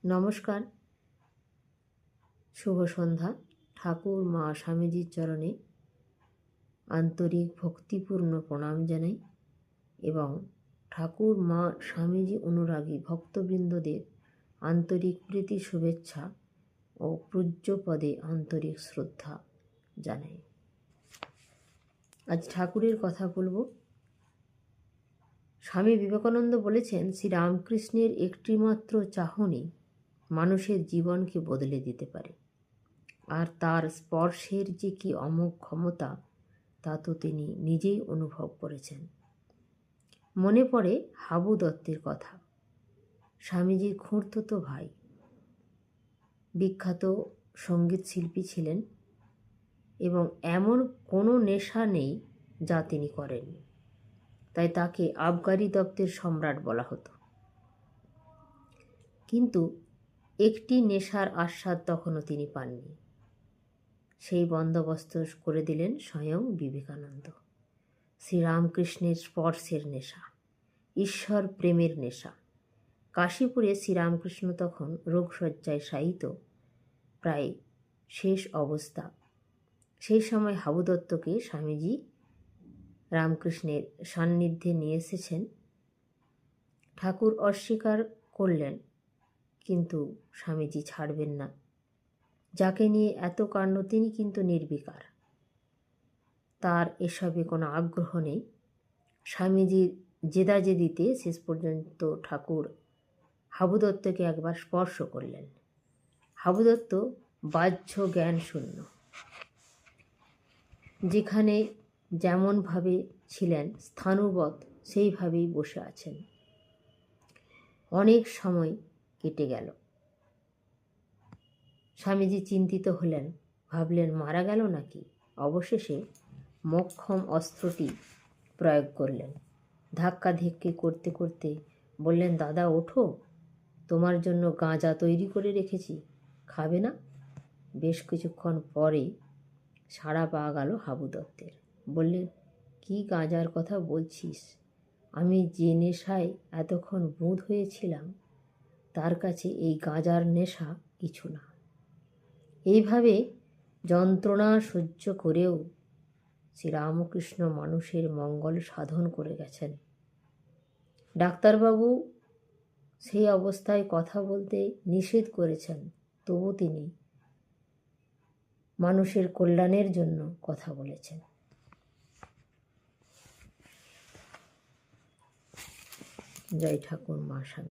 নমস্কার, শুভ সন্ধ্যা। ঠাকুর মা স্বামীজির চরণে আন্তরিক ভক্তিপূর্ণ প্রণাম জানাই এবং ঠাকুর মা স্বামীজি অনুরাগী ভক্তবৃন্দদের আন্তরিক প্রীতি শুভেচ্ছা ও পূজ্যপদে আন্তরিক শ্রদ্ধা জানাই। আজ ঠাকুরের কথা বলবো। স্বামী বিবেকানন্দ বলেছেন, শ্রীরামকৃষ্ণের একটিমাত্র চাহনি মানুষের জীবনকে বদলে দিতে পারে, আর তার স্পর্শের যে কি অমোঘ ক্ষমতা তা তো তিনি নিজেই অনুভব করেছেন। মনে পড়ে হাবু দত্তের কথা। স্বামীজির খুড়তুতো ভাই, বিখ্যাত সঙ্গীত শিল্পী ছিলেন এবং এমন কোনো নেশা নেই যা তিনি করেননি, তাই তাকে আবগারি দত্তের সম্রাট বলা হতো। কিন্তু একটি নেশার আস্বাদ তখনও তিনি পাননি। সেই বন্দোবস্ত করে দিলেন স্বয়ং বিবেকানন্দ। শ্রীরামকৃষ্ণের স্পর্শের নেশা, ঈশ্বর প্রেমের নেশা। কাশীপুরে শ্রীরামকৃষ্ণ তখন রোগশয্যায় শায়িত, প্রায় শেষ অবস্থা। সেই সময় হাবু দত্তকে স্বামীজি রামকৃষ্ণের সান্নিধ্যে নিয়ে এসেছেন। ঠাকুর অস্বীকার করলেন, কিন্তু স্বামীজি ছাড়বেন না। যাকে নিয়ে এত কাণ্ড তিনি কিন্তু নির্বিকার, তার এসবে কোনো আগ্রহ নেই। স্বামীজির জেদাজেদিতে শেষ পর্যন্ত ঠাকুর হাবু দত্তকে একবার স্পর্শ করলেন। হাবু দত্ত বাহ্য জ্ঞান শূন্য, যেখানে যেমনভাবে ছিলেন স্থাণুবৎ সেইভাবেই বসে আছেন। অনেক সময় কেটে গেল। স্বামীজি চিন্তিত হলেন, ভাবলেন মারা গেল নাকি। অবশেষে মোক্ষম অস্ত্রটি প্রয়োগ করলেন। ধাক্কাধিক্কি করতে করতে বললেন, দাদা ওঠো, তোমার জন্য গাঁজা তৈরি করে রেখেছি, খাবে না? বেশ কিছুক্ষণ পরে সাড়া পাওয়া গেল হাবু দত্তের। বললেন, কি গাঁজার কথা বলছিস? আমি যে নেশায় এতক্ষণ বুঁদ হয়েছিলাম, তার কাছে এই গাঁজার নেশা কিছু না। এইভাবে যন্ত্রণা সহ্য করেও শ্রীরামকৃষ্ণ মানুষের মঙ্গল সাধন করে গেছেন। ডাক্তারবাবু সেই অবস্থায় কথা বলতে নিষেধ করেছেন, তবু তিনি মানুষের কল্যাণের জন্য কথা বলেছেন। জয় ঠাকুর মা স্বামী।